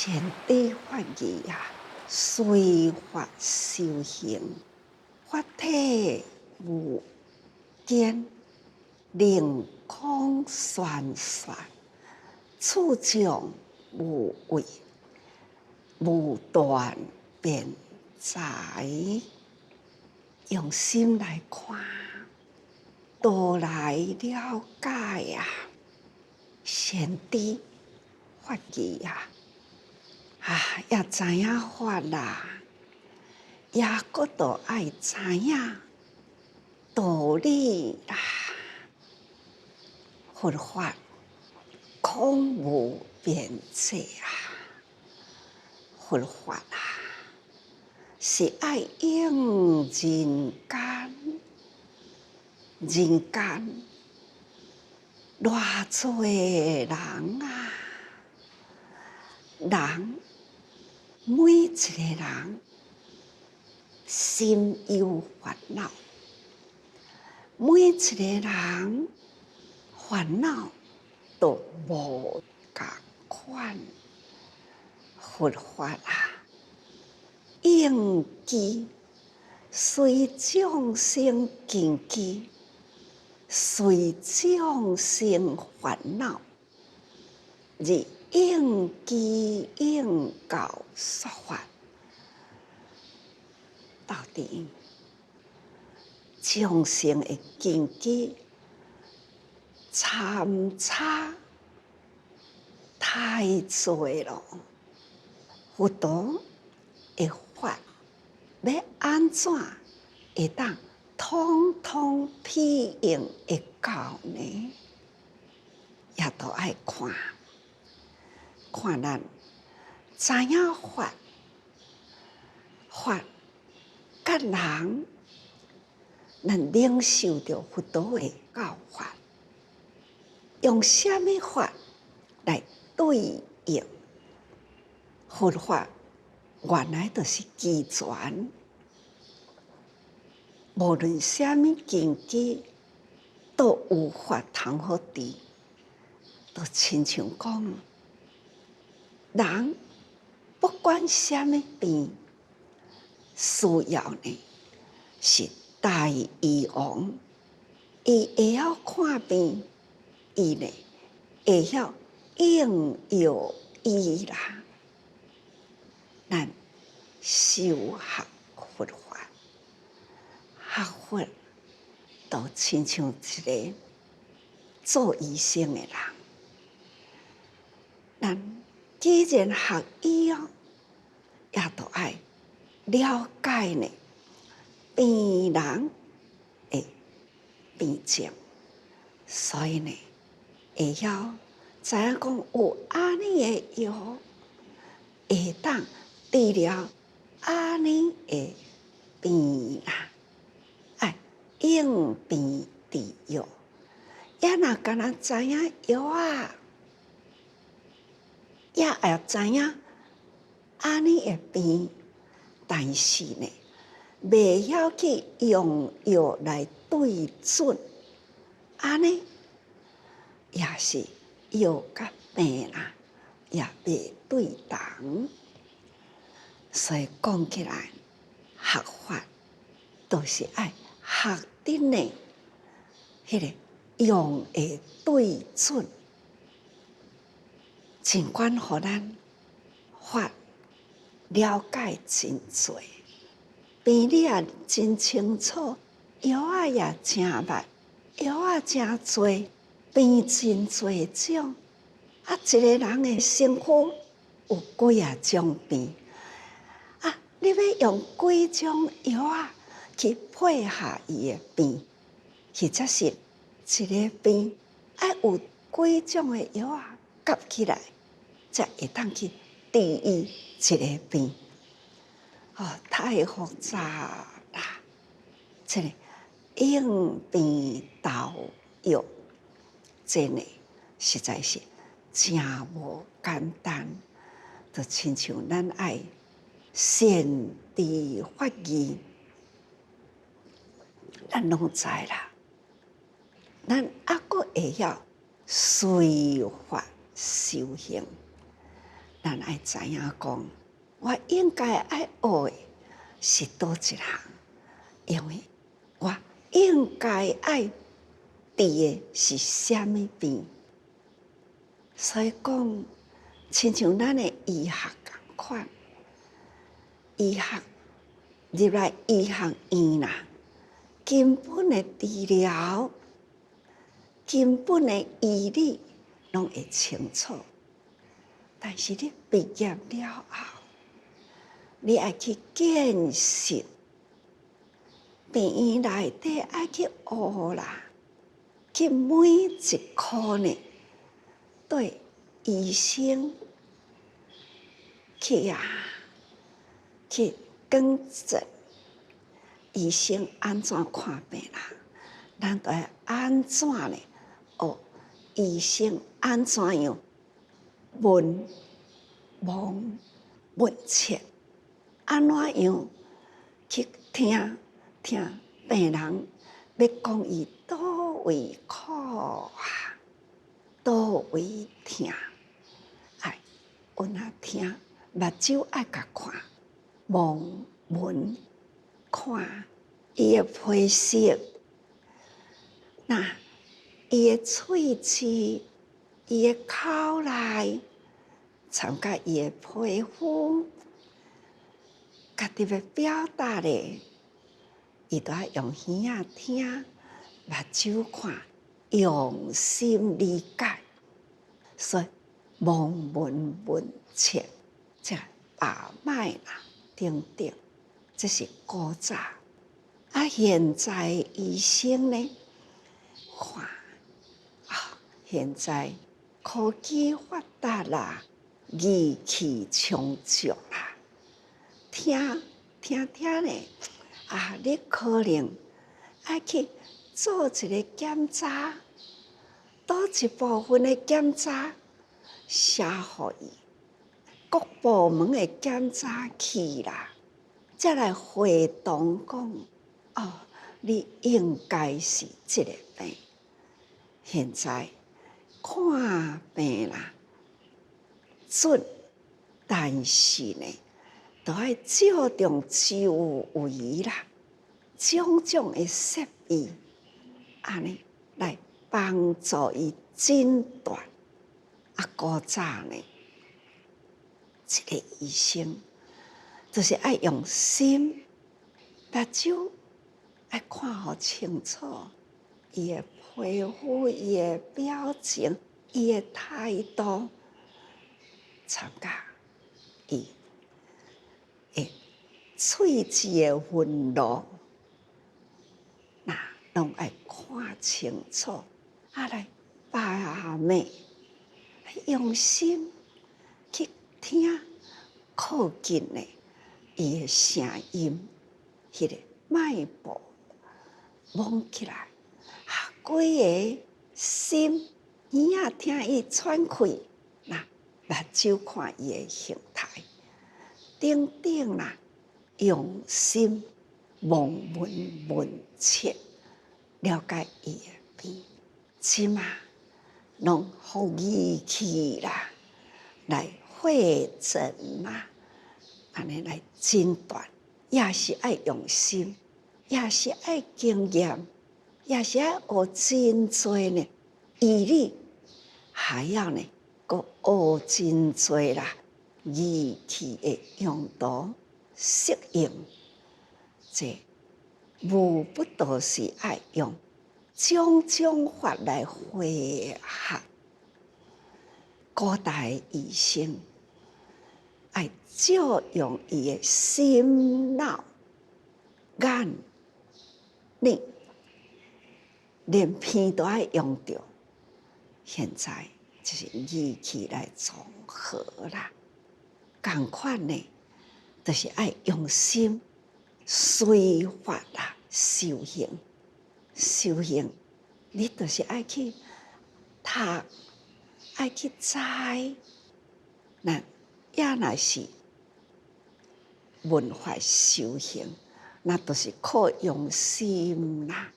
贤弟法义啊，随法修行，法体无间，凌空旋旋，处境无畏，无断变财。用心来看，都来了解呀、贤弟法义呀，也知影法啦，也搁都爱知影道理啦。佛法空无边际啊，佛法啊，是爱用人间，人间偌多人啊，人每一个人心有烦恼，每一个人烦恼都无共款。佛法啊，应机随众生根基，随众生烦恼，而应机应教说法。到底众生的根基参差太多了，佛陀的法要安怎会当通通庇应会到呢？也都爱看，看咱知影法，法甲人，咱领受着佛陀的教法，用什么法来对应？佛法原来就是机缘，无论什么根基，都有法通好治。都亲像讲，人不管什么病，需要呢是大医王，伊会晓看病，伊呢会晓应药医啦。咱修学佛法，学佛都亲像一个做医生的人。咱既然学医哦，也都爱了解呢病人的病症，所以呢，会晓知影讲有安尼的药，会当治疗安尼的病啦。爱应病治药，也若敢若知影药啊，也要知影安尼的病，但是呢，袂晓去用药来对准，安尼也是药甲病啦，也袂对同。所以讲起来，学法都是爱学的呢，迄个用的对准。尽管互咱法了解真多，病理也真清楚，药啊也真捌，药啊真多，病真多种。一个人的身躯有几啊种病，你要用几种药啊去配合伊的病，或者是一个病爱有几种的药啊夹起来，才会当去治愈一个病。太复杂啦！这个应病投药，这呢实在是真无简单。就亲像咱爱贤弟法义，咱拢知啦。咱还佫会晓随法修行。咱爱知影讲，我应该爱学的是倒一项，因为我应该爱治的是什么病。所以讲，亲像咱的医学同款，医学入来医学院啦，根本的治疗、根本的医理，拢会清楚。但是你毕业了后，你爱去见识，病院内底爱去学啦，去每一科呢，对医生去更正，医生安怎看病人，咱都要安怎呢？学医生安怎样问切，安怎样去听病人要讲伊倒位苦啊，倒位痛，爱有哪听，目睭爱甲看，闻看伊的皮色，那伊的喙齿，伊的口内，参加伊的皮肤，家己要表达的，伊都要用耳仔听，目睭看，用心理解，所以闻切，这把脉啦，等等，这是古早。现在医生呢，看现在科技发达啦，仪器充足啦，听呢，你可能爱去做一个检查，倒一部分的检查写予伊，各部门的检查去啦，再来会同讲，你应该是这个病。现在看病啦，准，但是呢，都要照中周围啦，种种的设备，安尼来帮助伊诊断。古早呢，一个医生就是爱用心，目睭爱看好清楚，伊的皮肤、伊的表情、伊的态度，参加伊的喙齿的纹路，那拢爱看清楚，来把脉，用心去听靠近的伊的声音，迄个脉搏摸起来，几个心耳仔听伊喘气，那目睭看伊的形态，等等啦，用心闻切，了解伊的病，即嘛拢予仪器啦，来会诊啦，安尼来诊断，也是爱用心，也是爱经验，也是爱学真多呢。医理还要呢，阁学真多啦，仪器的用途适应，这无不都是爱用种法来会合。古代医生爱照用伊的心脑眼耳，连鼻都爱用到。现在就是仪器来综合啦，同款呢，就是爱用心随法啦修行，你就是爱去读，爱去知，那也若是文化修行，那都是靠用心啦。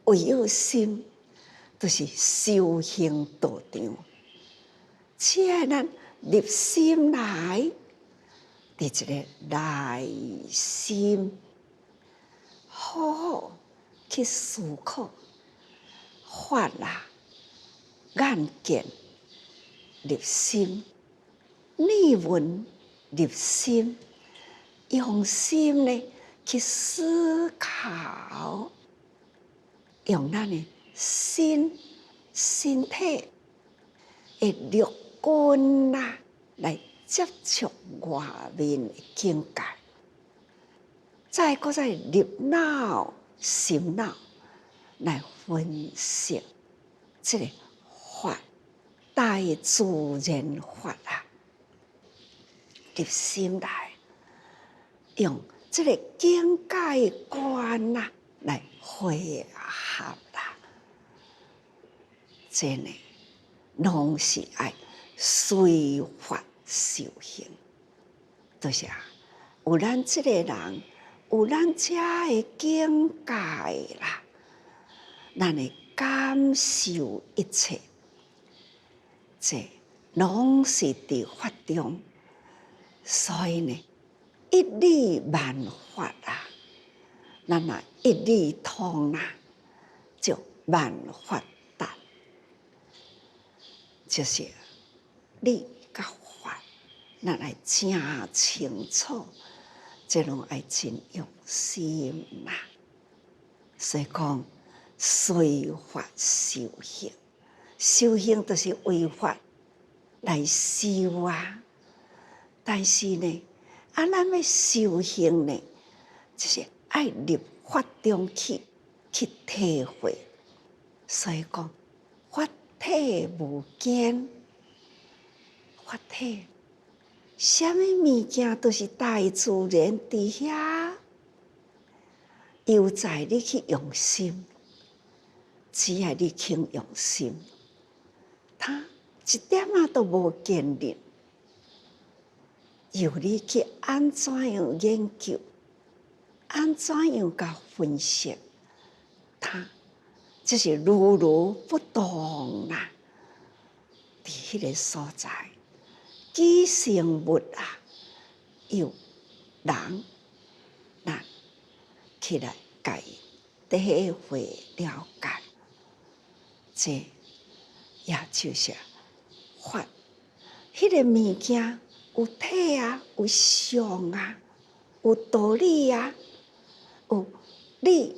唯有心，就是修行道场。只要咱入心来，伫一个内心，好好去思考，法啊，眼见入心，念文入心，用心呢去思考，用咱的身体的六根啊来接触外面的境界，再入脑、心脑来分析这个法，大自然法啊，入心来，用这个境界观啊来汇合啦，真的拢是爱随法修行，就是有咱这个人，有咱这的境界啦，咱会感受一切，这拢是伫法中，所以呢，一理万法啊，咱若一理通啊，就万法达，就是理甲法，咱来真清楚，这拢爱真用心啦。所以讲，随法修行，修行就是为法来修啊。但是呢，咱要修行呢，就是爱入法中去体会。所以讲，法体无间，法体，什么物件都是大自然伫遐，犹在你去用心，只要你肯用心，它一点仔都无建立。由你去安怎样研究，安怎样甲分析，它就是如如不动啦。伫迄个所在，既成物啊，有人咱起来解体会了解，这也就是法。迄个物件有体啊，有相啊，有道理啊，有理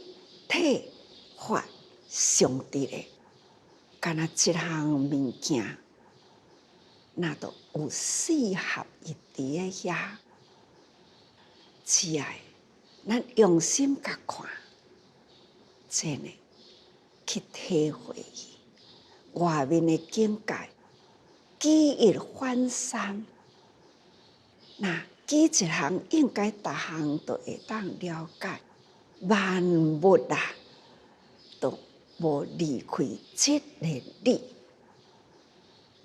体法相伫的，敢若一项物件，那都有四合一伫遐，只要咱用心甲看，真的去体会外面的境界，举一反三。那举一项应该逐项都会当了解，万物啊都无离开这个理，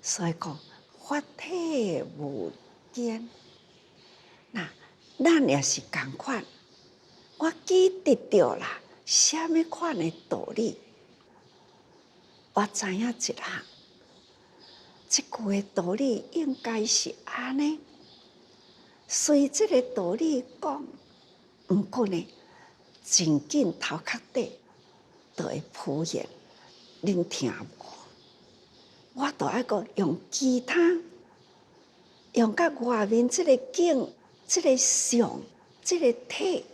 所以讲法体无间。那咱也是同款，我举得到啦，什么款的道理？我知影一项，这句的道理应该是安尼。随这个道理讲，毋过呢，真紧头壳底就会浮现，恁听无？我就爱个用其他，用甲外面这个景、这个相、这个体，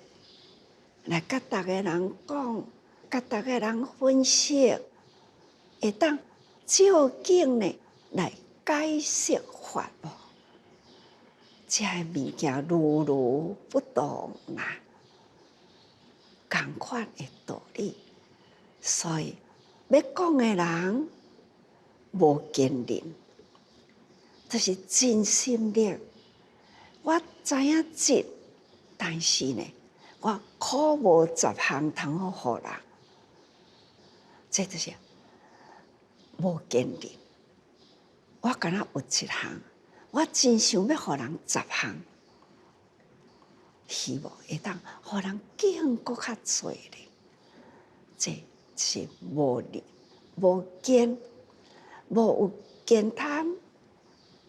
来甲逐个人讲，甲逐个人分析，会当照景呢来解释法无？这物件如如不动啦，同款的道理。所以要讲的人无坚定，就是真心力。我知影这，但是呢，我苦无10项通好互人，这就是无坚定。我敢若有1项。我真想要互人10项，希望会当互人更搁较多咧。这是无力、无坚、无有坚贪、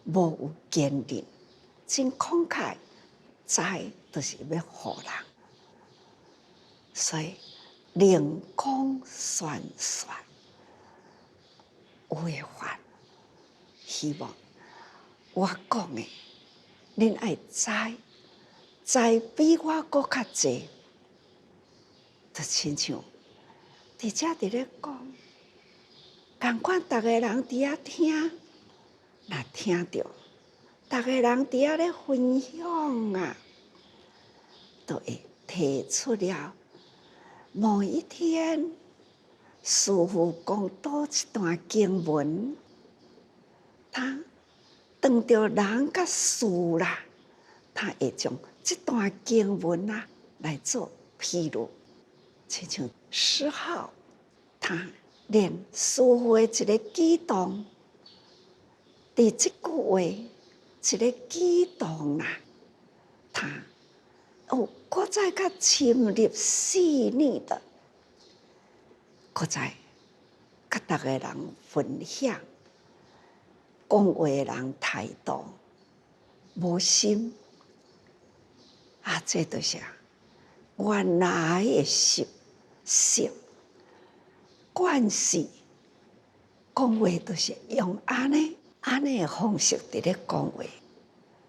无有坚韧，真慷慨，财就是要互人，所以灵光闪闪，有诶法，希望我讲诶，恁爱知比我搁较济，就亲像伫遮伫咧讲，共款逐个人伫遐听，若听着，逐个人伫遐咧分享啊，都会提出了某一天，师父讲倒一段经文，他当着人甲事啦，他会将这段经文啊来做披露，亲像4号，他连师父的一个举动，伫这句话一个举动啦，他搁再较深入细腻的，搁再甲逐个人分享，讲话的人态度无心啊，这就是原来的习性惯势，讲话就是用安尼的方式伫咧讲话，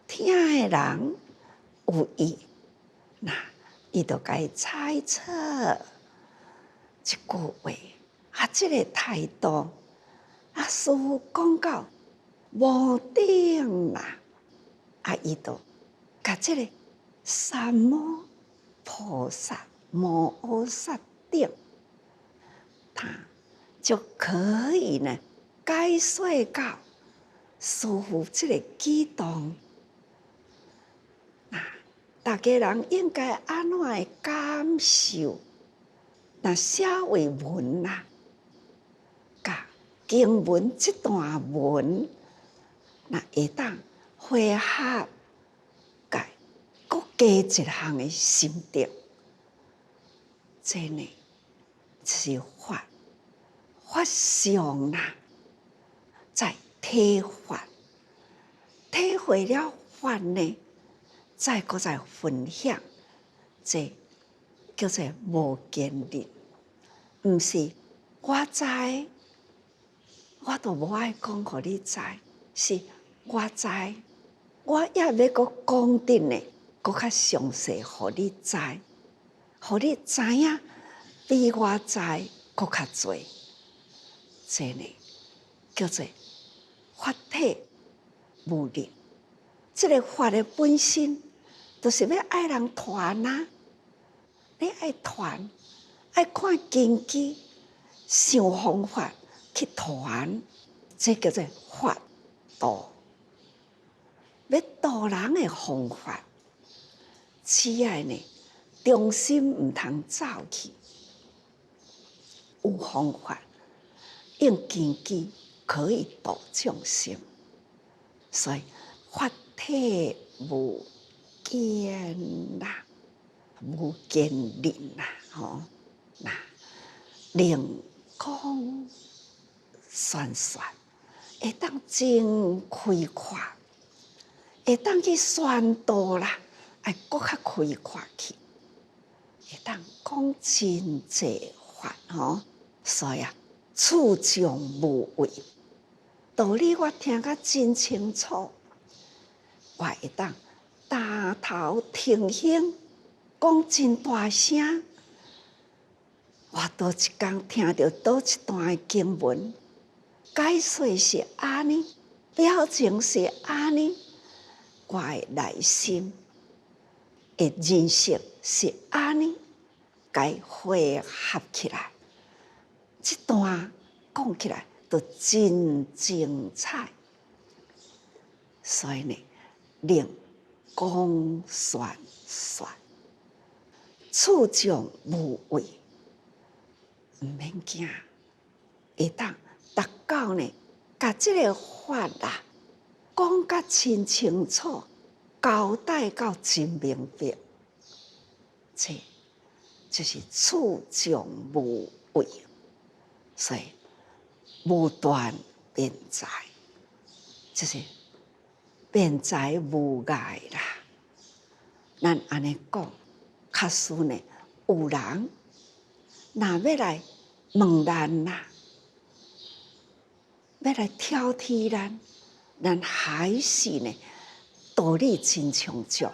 听的人有意，那伊就甲伊猜测一句话啊，这个态度啊，师父讲到无顶啦，啊，伊就甲这个三摩菩萨摩诃萨顶，他就可以呢解说到师父这个举动，大家人应该安怎的感受？那写为文啦，甲经文这段文，那会当汇合，甲搁加一项的心得，这呢就是法上啦，在体法，体会了法呢，再搁再分享，这叫做无坚韧。毋是我知，我都无爱讲互你知，是我知，我也要搁讲得呢，搁较详细互你知，互你知影比我知搁较多。这呢叫做法体无力。这个法的本身，就是要爱人传啊！你爱传，爱看根基，想方法去传，这叫做法度。要度人的方法，只要呢，中心毋通走去，有方法，用根基可以度众生，所以法体无坚啦，无坚韧啦，那灵光闪闪，会当真开阔，会当去宣导啦，爱搁较开阔去，会当讲真济法所以处众无畏，道理我听甲真清楚，我会当打头挺胸，讲真大声。我倒一天听到倒一段经文，解说是安尼，表情是安尼，我的内心的认识是安尼，该汇合起来，这段讲起来都真精彩。所以呢，灵光闪闪，处众无畏。毋免惊，会当逐到呢，甲这个法啦讲甲真清楚，交代到真明白，这就是处众无畏，所以无断辩才，就是辩才无碍啦。咱安尼讲，假使呢有人若要来问咱啦，要来挑剔咱，咱还是呢道理真充足，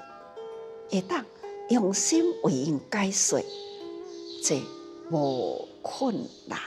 会当用心为因解说，这无困难。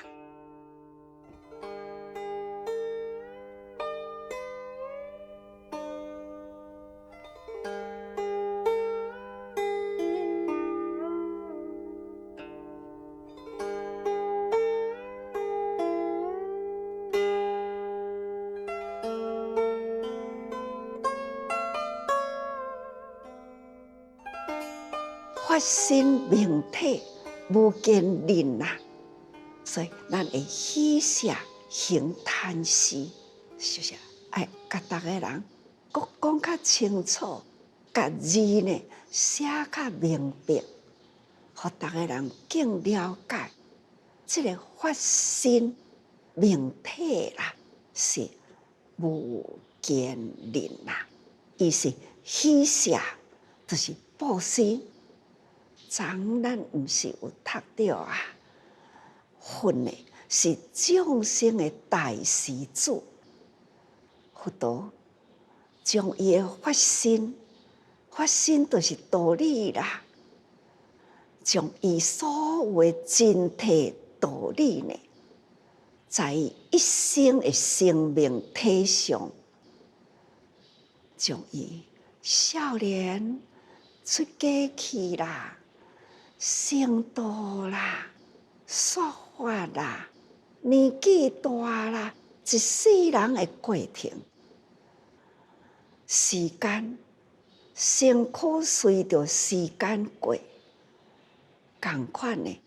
发心明体无间吝啊，所以咱会喜舍行叹息，是不是？爱甲逐个人各讲较清楚，甲字呢写较明白，互逐个人更了解。这个发心明体啦，是无间吝啊，伊是喜舍，就是布施。昨咱毋是有读到啊？佛呢是众生的大施主，佛陀将伊的发心就是道理啦，将伊所有的真谛道理呢，在一生的生命体上，将伊少年出家去啦。成道啦，说法啦，年纪大啦，一世人的过程，时间辛苦随着时间过，同款呢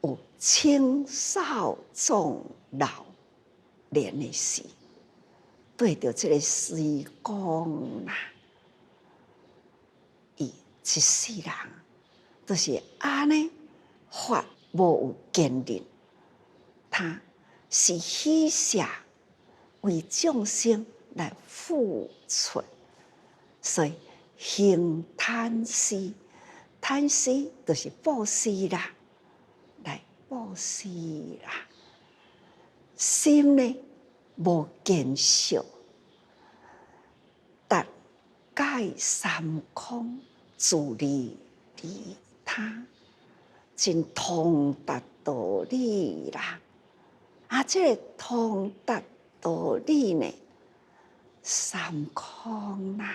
有青少壮老年的时，对着这个时光啦，伊一世人。就是安尼，法无有坚定，他是喜舍为众生来付出，所以行叹息，叹息就是布施啦，来布施啦。心呢无见少，达戒三空，自利利他，真通达道理啦！啊，这个通达道理呢，三空啦，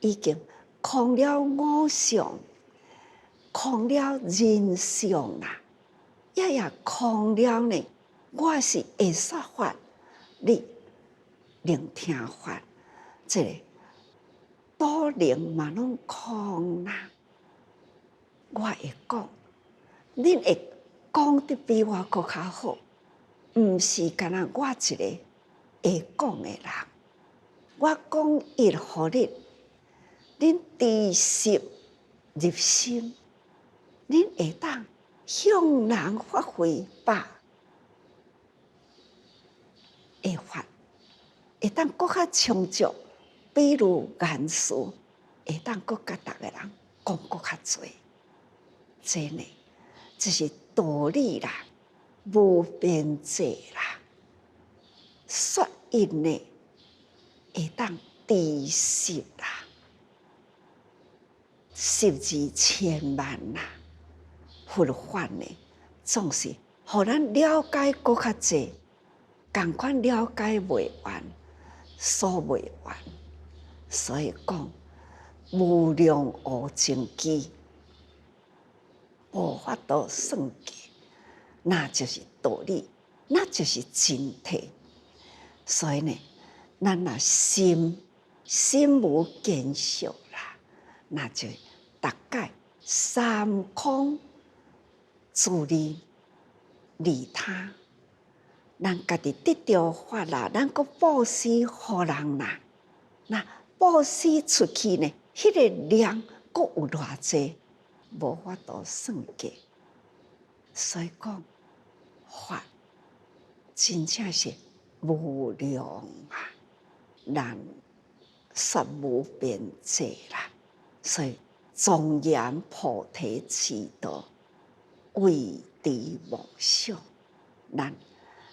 已经空了我相，空了人相啦，也空了呢。我是会说法，你聆听法，这个道理嘛拢空啦。我会讲，恁会讲得比我更较好，毋是干那我一个会讲的人。我讲伊互恁，恁知识入心，恁会当向人发挥吧，会发，会当更较充足，比如言辞，会当更甲逐个人讲更较侪。这呢，这是道理啦，无边际啦。说因呢，会当知识啦，十字千万啦。佛法呢，总是互咱了解更较侪，同款了解袂完，说袂完。所以讲，无量无尽期。无法度算计，那就是道理，那就是真谛。所以呢，咱若心无见少啦，那就大概三空自利利他。咱家己得到法啦，咱阁布施互人啦。那布施出去呢，迄个量阁有偌济？无法度算计，所以讲法真正是无量啊，难说无边际啦。所以庄严菩提之道，为知梦想。咱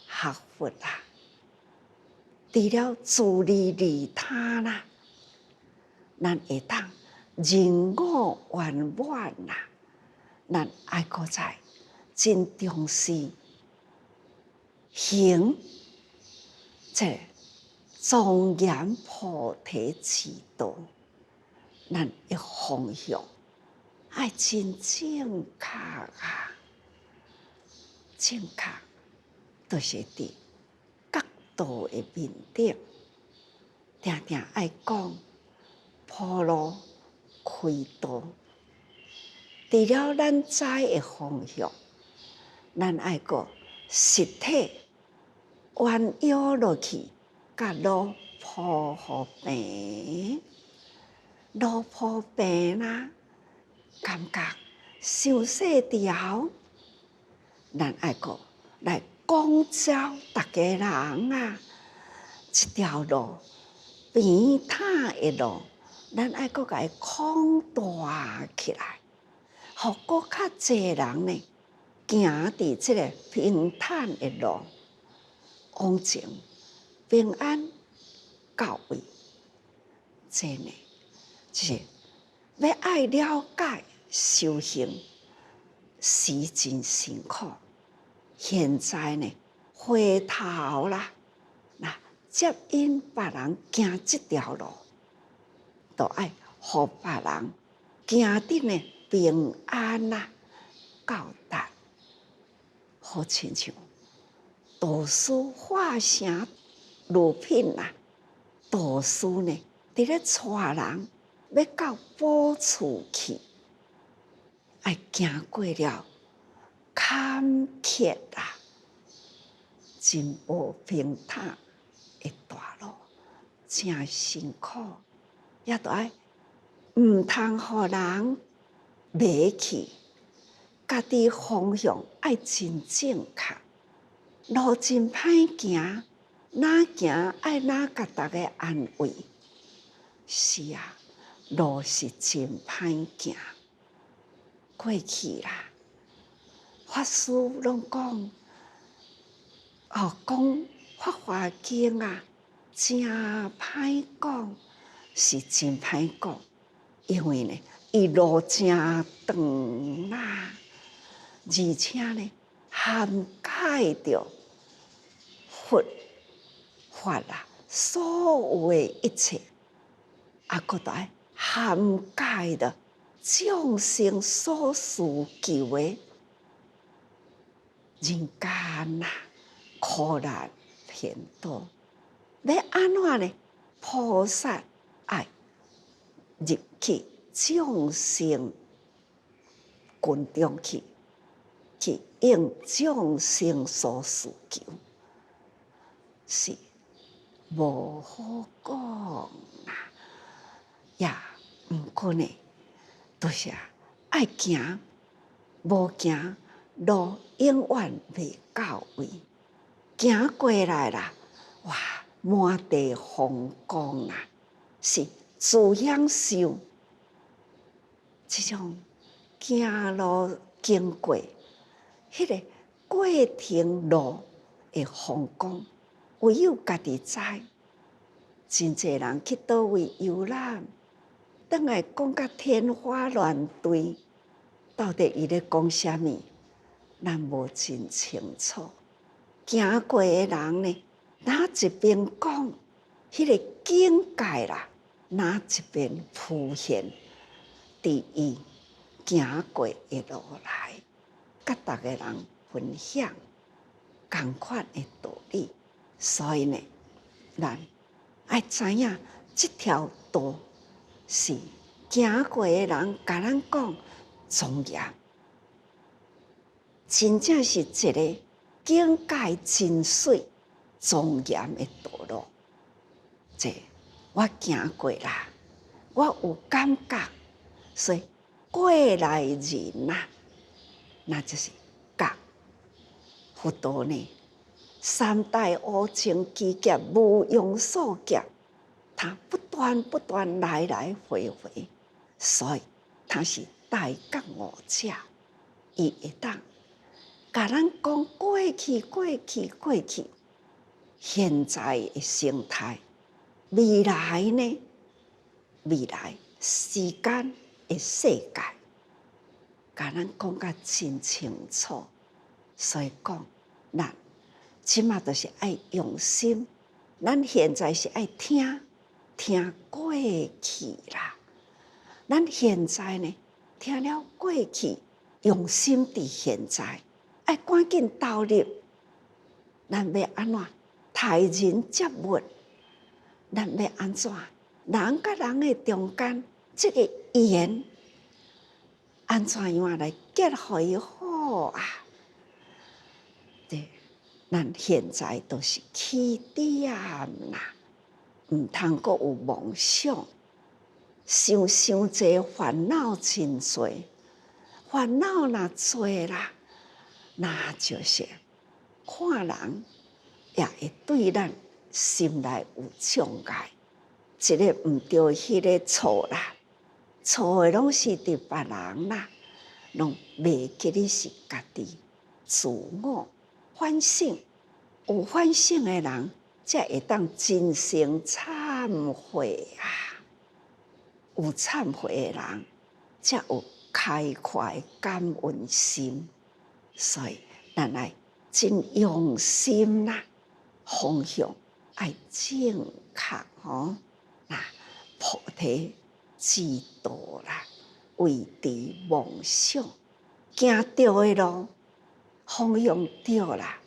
学佛啦，除了自利利他啦，咱会当人我圆满啦。咱爱搁在真重视行这庄严菩提之道，咱的方向爱真正确啊！正确就是伫角度的面顶，定定爱讲铺路开道。除了咱知的方向，咱爱个实体弯腰落去，甲路铺好平，路铺平啦，感觉伤细条，咱爱个来光照大家人啊！这条路平坦的路，咱爱个甲伊扩大起来。互搁较济人呢，行伫即个平坦的路，往前平安到位。这呢，就是要爱了解修行，是真辛苦。现在呢，回头啦，那接引别人行这条路，都爱互别人行得呢。平安啊，到达，好亲像道士化成路品啊，道士呢，伫咧带人要到宝厝去，爱行过了坎坷啊，真无平坦的大路，真辛苦，也都爱毋通互人迷去，家己方向爱真正确，路真歹行，哪行爱哪甲大家安慰。是啊，路是真歹行。过去啦，法师拢讲，讲《法华经》啊，真歹讲，是真歹讲，因为呢。伊路真长啦，而且呢，涵盖着佛法啦，所有的一切，搁在涵盖着众生所需求的人间啦，苦难偏多，要安怎呢？菩萨爱入去。众生群中去应众生所需求，是无好讲啦。也毋过呢，就是爱行，无行路永远未到位。行过来啦，哇，满地风光啦，是自享受。这种行路经过，迄个过程路的风光，唯有家己知。真侪人去倒位游览，转来讲甲天花乱坠，到底伊咧讲啥物？咱无真清楚。行过的人呢，哪一边讲迄个境界啦，哪一边浮现。伫伊行过的路来，甲逐个人分享同款的道理。所以呢，咱爱知影这条道是行过的人甲咱讲庄严，真正是一个境界真水庄严的道路。这我行过啦，我有感觉。所以过来人啊，那就是觉。佛道呢，三大无情之劫，无庸所劫，它不断来来回回，所以它是大觉悟者，伊会当甲咱讲过去，现在的生态，未来呢？未来时间的世界，甲咱讲甲真清楚。所以讲，咱即马就是爱用心，咱现在是爱听过去啦。咱现在呢，听了过去，用心伫现在，爱赶紧投入。咱要安怎待人接物？咱要安怎？人甲人的中间，这个语言安怎样来结合伊好啊？对，咱现在都是起点啦，毋通阁有梦想，想济烦恼真多，烦恼若多啦，那就是看人也会对咱心内有障碍。一个毋对，迄个错啦，错的拢是伫别人啦，拢袂记得是家己自我反省。有反省的人，才会当真心忏悔啊！有忏悔的人，才有开阔的感恩心。所以，咱来真用心啦，方向爱正确吼。那菩提之道啦，为持梦想，行对的路，方向对啦，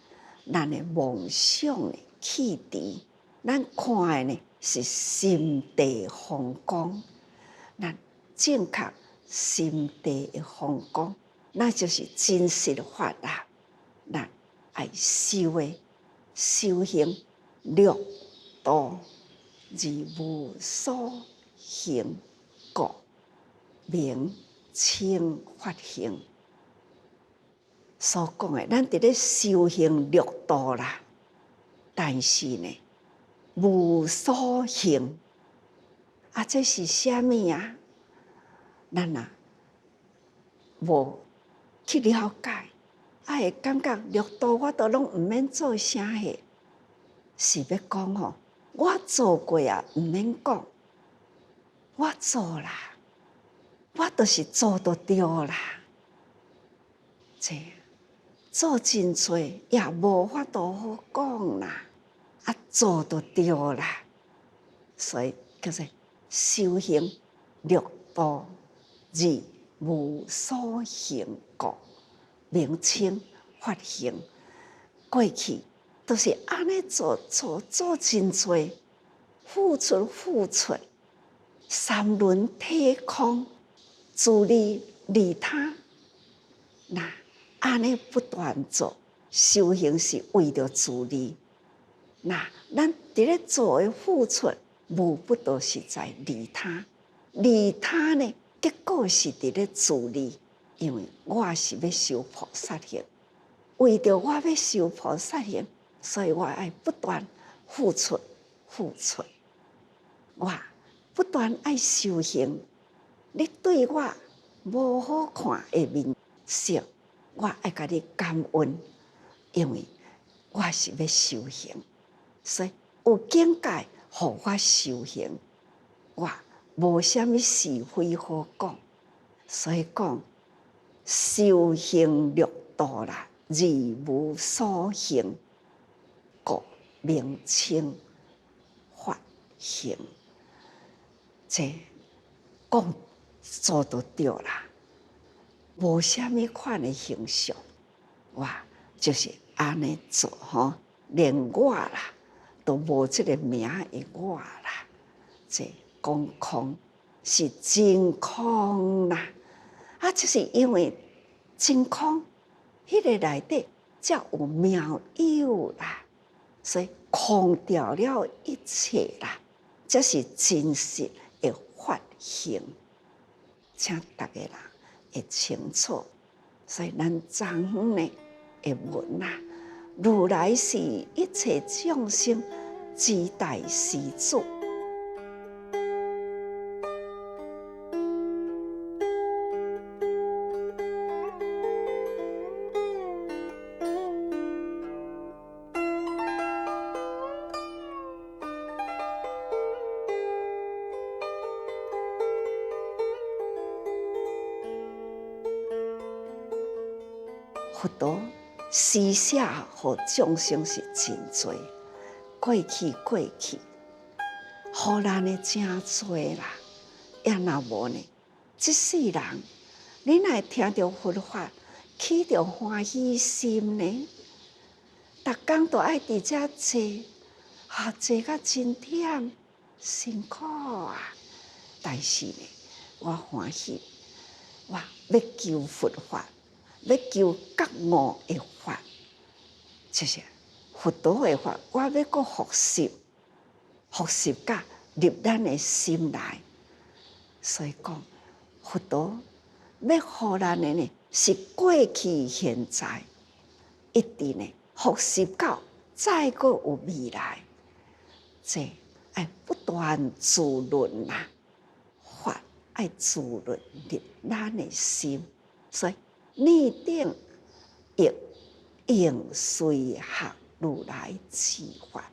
咱的梦想的气质，咱看的呢是心地风光，咱正确心地的风光，那就是真实法啦。咱爱修的修行六度。而无所行故，名称法行。所讲的，咱伫咧修行六度啦，但是呢，无所行啊，这是啥物啊？咱啊，无去了解，会感觉六度我都拢毋免做啥个，是要讲吼。我做过啊，毋免讲，我做啦，我就是做就对啦。这做真多也无法度好讲啦，啊，做就对啦。所以叫做修行六度而无所行故，名称法行。过去都是安尼做真多，付出，三轮体空，自利他。那安尼不断做修行是为了自利。那咱伫咧做的付出，无不都是在利他。利他呢，结果是伫咧自利，因为我是要修菩萨行，为着我要修菩萨行。所以我爱不断付出，我不断爱修行。你对我无好看的面色，我爱甲你感恩，因为我是要修行，所以有境界，互我修行，我无啥物是非好讲。所以讲修行六度啦，而无所行。名称法行，这讲做就对啦，无啥物款的形象，我就是安尼做吼，连我啦都无这个名的我啦，这讲空是真空啦，啊，就是因为真空，迄个内底才有妙有啦。所以空掉了一切啦，这是真实的法行，请大家人会清楚。所以咱昨昏呢的文啦，如来是一切众生之大施主，佛陀施舍互众生是真多，过去，互咱的真多啦。也若无呢，这世人，你若听到佛法，起着欢喜心呢？逐工都爱伫遮坐，坐甲真忝，辛苦啊！但是呢，我欢喜，我要求佛法，要求觉悟的法，就是佛陀的法，我要搁学习甲入咱的心内。所以讲，佛陀要互咱的呢，是过去、现在，一直呢学习到再搁有未来，这爱不断滋润啦，法爱滋润入咱的心，所以逆定应随学如来之法。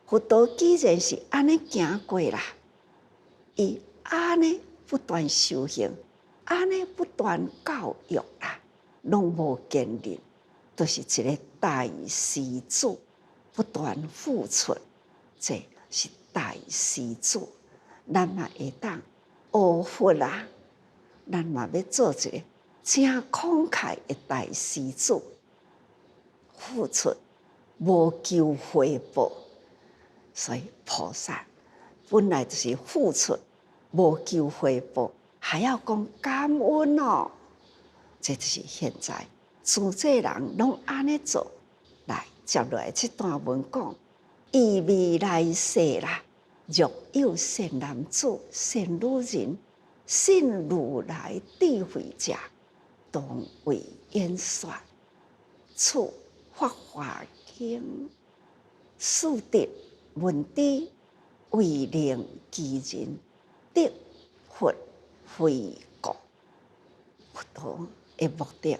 佛陀既然是安尼行过啦，伊安尼不断修行，安尼不断教育啦，拢无间断，都是一个大施主，不断付出，这是大施主。咱嘛会当学佛啦，咱嘛要做一个真慷慨的大施主，付出无求回报。所以菩萨本来就是付出，无求回报，还要讲感恩哦。这就是现在诸济人拢安尼做。来，接落来这段文讲，以未来世啦，若有善男子、善女人，信如来智慧者，当为演说。处法华经，速得闻知，为令其人得佛慧果。佛陀的目的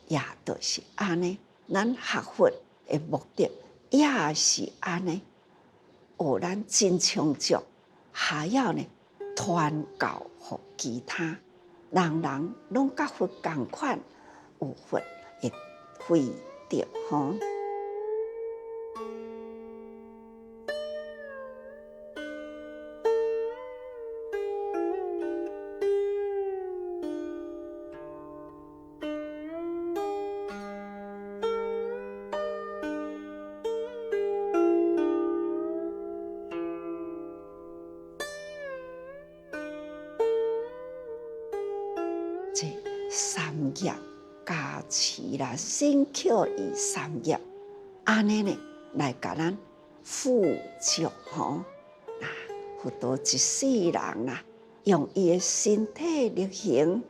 也就是安尼，咱学佛的目的也是安尼，学咱真充足，还要呢传教给其他人人拢甲佛同款，有佛的慧德吼。这三业加持啦，身口意三业，安尼呢来甲咱富足吼。佛陀一世人啦，用伊的身体力行，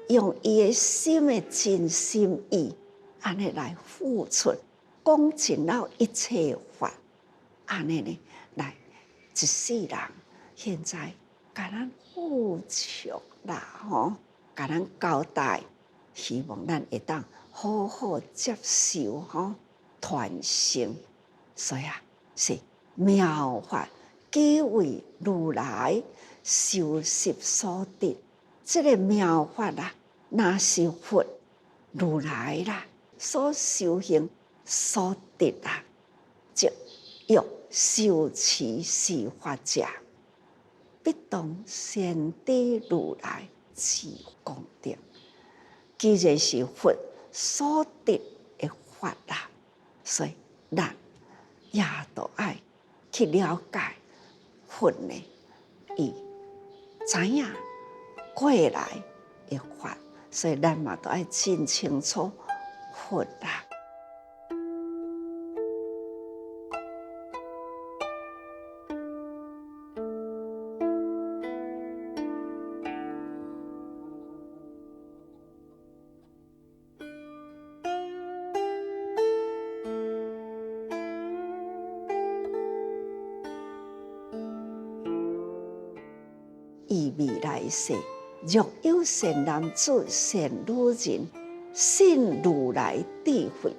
用伊的心的真心意，安尼来付出，讲尽了一切法，安尼呢来一世人，现在甲咱付出啦吼。甲咱交代，希望咱会当好好接受吼，传承。所以是妙法皆为如来修习所得。这个妙法啦，那是佛如来啦所修行所得啦，即欲修持是法者，必当先得如来之功德。既然是佛所得的法啦，所以咱也都爱去了解佛呢，伊知影过来的法，所以咱嘛都爱真清楚佛啦。以未来世，若有善男子、善女人，信如来智慧，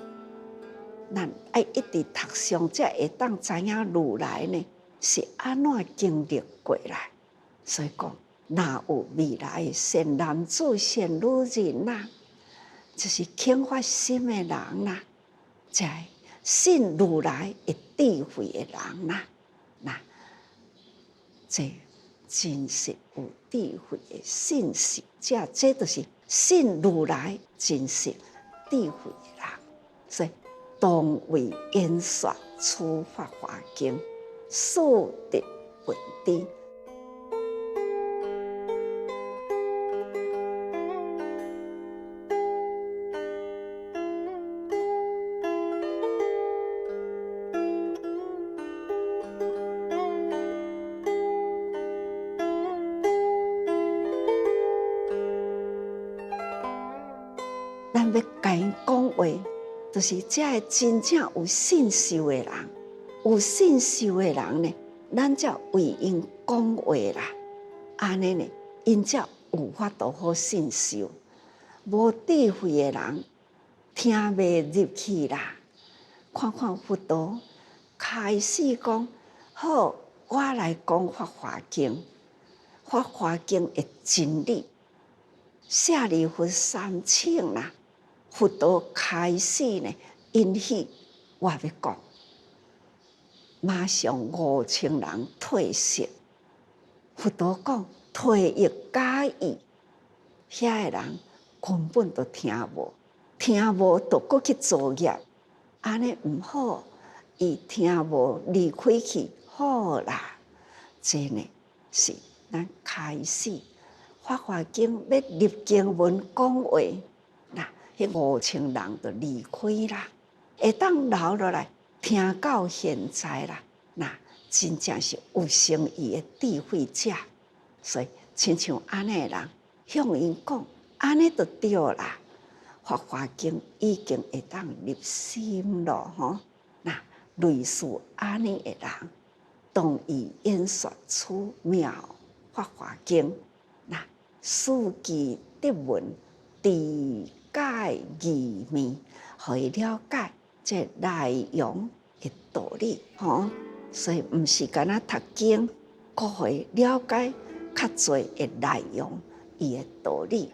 咱爱一直读诵，才会当知影如来呢是安怎经历过来。所以讲，哪有未来善男子、善女人啊？就是肯发心的人啦，才信如来的智慧的人啦。那这真实有智慧的信息，这就是信如来真实智慧的人。所以当为演说出法华经，速得本知。咱要甲因讲话，就是这真正有信受的人，有信受的人呢，咱才为因讲话啦。安尼呢，因才有法度好信受。无智慧的人听袂入去啦。看看佛陀开始讲，好，我来讲法华经，法华经的真理。舍利弗三请啦。佛陀开始呢，允许我要讲，马上5000人退席。佛陀讲退役假意，遐个人根本都听无，听无就搁去作业，安尼毋好。伊听无离开去，好啦。这呢是咱开始《法华经》要入经文讲话。迄5000人就离开啦，会当留落来听到现在啦，那真正是有诚意的智慧者。所以亲像安尼的人向因讲，安尼就对啦。法华经已经会当入心咯，吼。那类似安尼的人，当以演说出妙法华经，那书记得闻地。解义密，互伊了解这内容的道理，吼。所以毋是干那读经，互伊了解较侪的内容，伊的道理。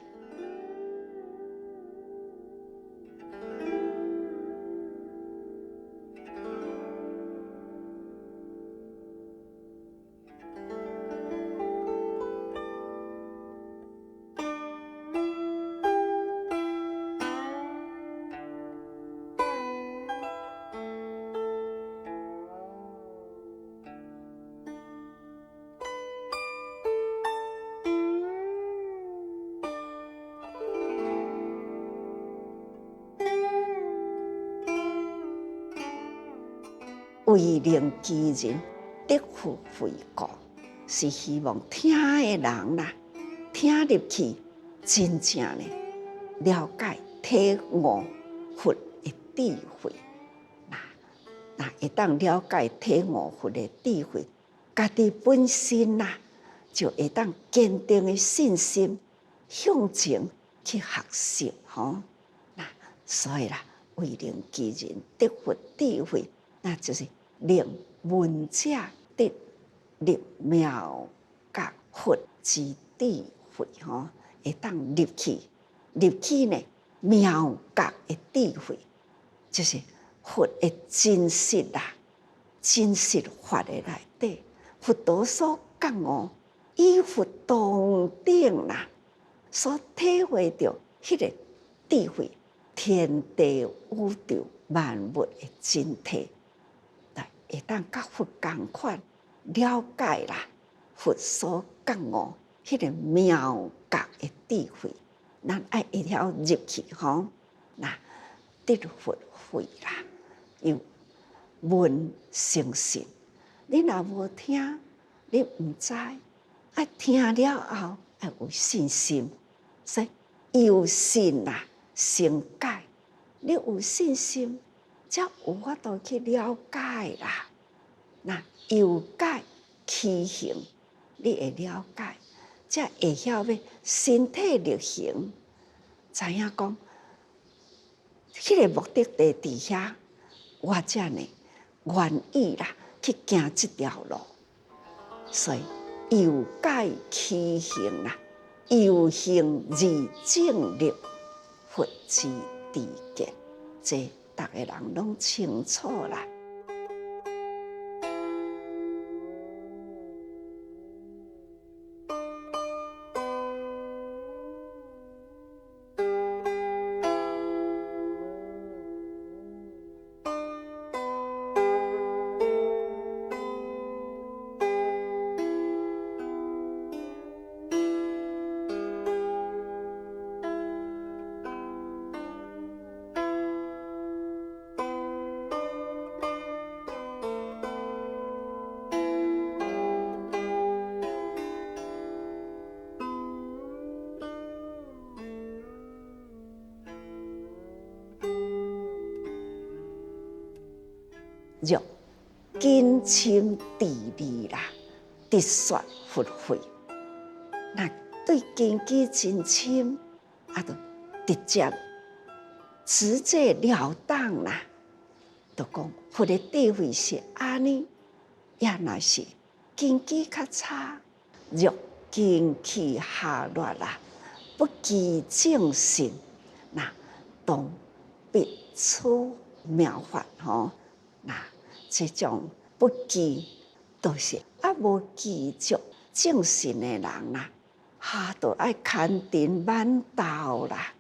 为令其人得福慧故，是希望听的人啦，听入去，真正呢了解体悟佛的智慧。那会当了解体悟佛的智慧，家己本身啦，就会当坚定的信心向前去学习，吼。那所以啦，为令其人得佛智慧，那就是令闻者得入妙觉佛之智慧，吼，会当入去呢妙觉的智慧，就是佛的真实啦，真实法的内底，佛陀所讲哦，以佛当顶啦，所体会到迄个智慧，天地宇宙万物的真谛。会当甲佛同款了解啦，佛所讲哦，迄个妙觉的智慧，咱爱会晓入去吼。那得佛慧啦，又闻成信。你若无听，你毋知；爱听了后，爱有信心。所以有信啦，成解。你有信心，才有法度去了解啦。那有解起行，你会了解，才会晓要身体力行，知影讲，迄个目的地伫遐，我才呢愿意啦去行这条路。所以有解起行啦，有行而正立，佛之知见，这大家人拢清楚啦。若根深蒂利啦，直说佛慧。那对根基真深，就直截了当啦，就讲佛的智慧是安尼，也若是根基较差，若根气下落啦，不记正信，那当必出妙法吼。那这种不记，都是无记住正信的人啦，都爱牵尘挽斗啦，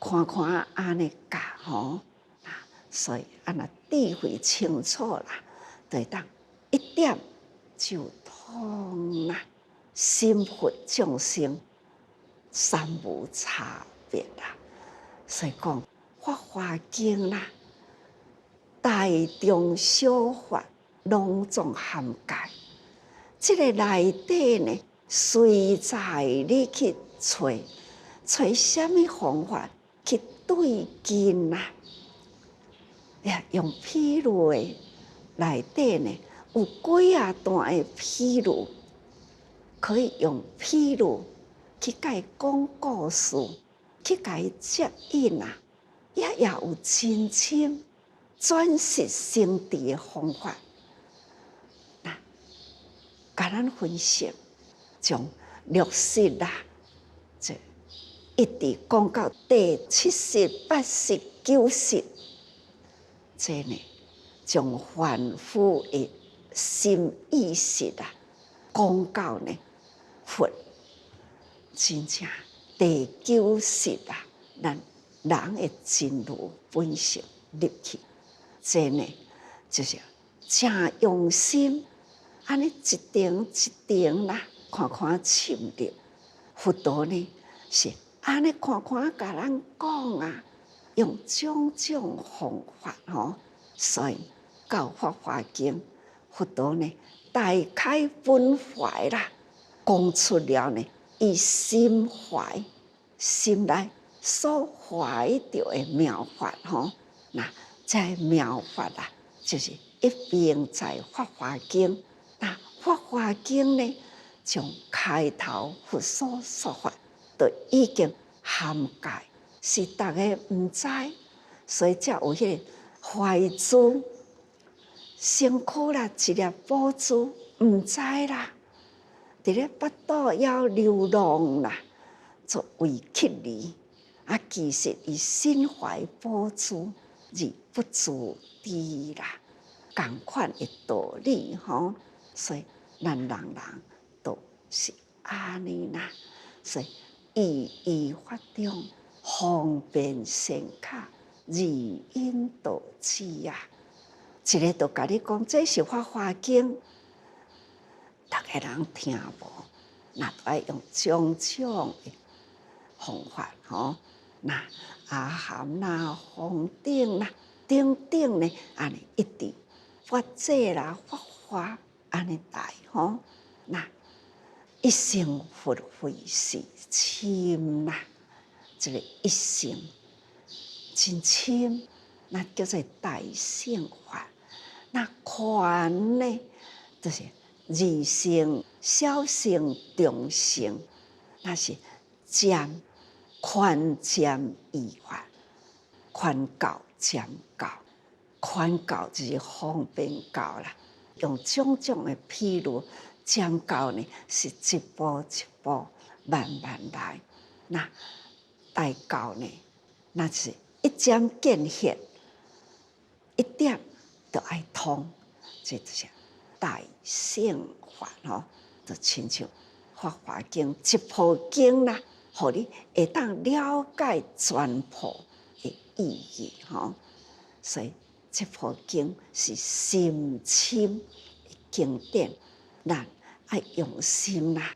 看看安尼教吼，所以若智慧清楚啦，就当一点就通啦，心佛众生三无差别啦。所以讲《法华经》啦。大中小法拢总涵盖，这个内底呢，随在你去找什么方法去对境啦。用譬如的内底呢，有几啊段的譬如，可以用譬如去甲伊讲故事，去甲伊接引啊，也有真心。转识生智的方法，甲咱分析，从60啦，这一直讲到第70、80、90，这呢，从凡夫的心意识啦，讲到呢佛，真正第90啦，咱人的真如本性入去。这呢，就是真用心，安尼一点一点啦，看看深入。佛陀呢是安尼看看甲咱讲啊，用种种方法吼，所以到《法华经》，佛陀呢大开本怀啦，讲出了呢，伊心怀心内所怀着的妙法吼，那。在妙法啦，就是一并在《法华经》。那《法华经》呢，从开头佛所说法，就已经涵盖，是大家唔知，所以才有迄个怀珠身躯啦，一粒宝珠唔知啦，伫咧腹肚枵流浪啦，作为乞儿啊，其实伊心怀宝珠。而不自知啦，同款的道理吼，所以咱人都是安尼啦。所以意义法中，方便善巧，而引导之呀。一个都甲你讲，这是《法华经》，大家人听无，那爱用种种的方法吼，那。阿含啦、方顶啦、等等呢，安尼一直法界啦、法华安尼来吼，那一生佛慧是深啦，这个一生真深，那叫做大乘法。那宽呢，就是二乘、小乘、中乘，那是渐。宽渐易法，宽教渐教，宽教就是方便教啦。用种种的譬如，渐教呢是一步一步慢慢来。那大教呢，那是一针见血，一点都爱通，这就是大乘法吼，就亲像《法华经》一部经啦，互你会当了解全部的意义吼。所以这部经是深深的经典，咱爱用心啦，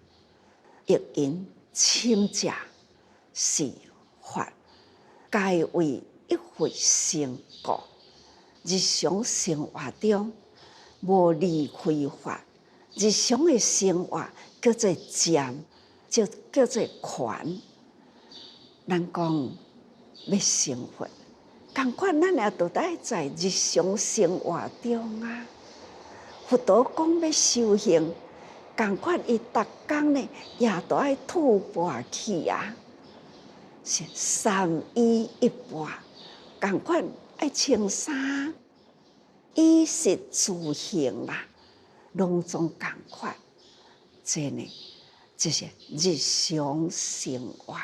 一因深者是法，该为一回成故。日常生活中无离开法，日常的生活叫做禅，就叫做权。咱讲要成佛，同款咱也都得在日常生活中啊。佛陀讲要修行，同款伊逐工呢也都爱吐蕃去啊，是三衣一钵，同款爱穿衫，衣食住行啦，拢总同款。这呢，就是日常生活，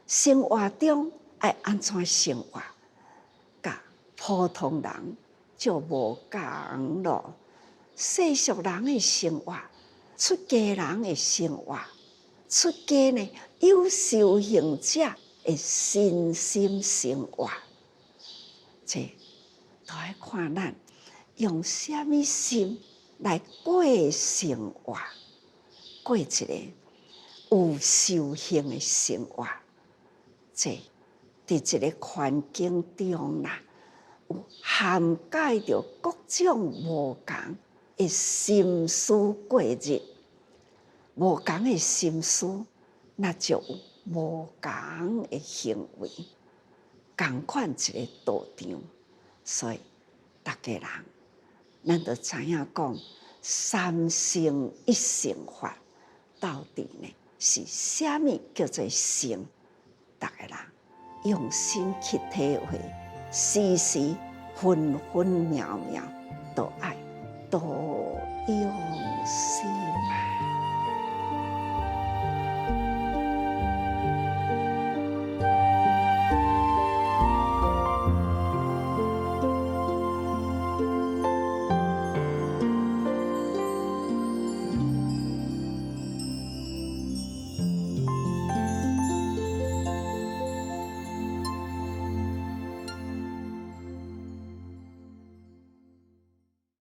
生活中爱安怎生活，甲普通人就无共咯。世俗人的生活，出家人的生活，出家呢有修行者的身心生活，这都要看咱用什么心来过生活，过一个有修行的生活。这伫一个环境中啦，有涵盖着各种无同的心思过日，无同的心思，那就有无同的行为，同款一个道场。所以，大家人，咱就知影讲三乘一乘法到底呢是什么叫做乘？大家人用心去体会，时时分分秒秒都爱多用心啊。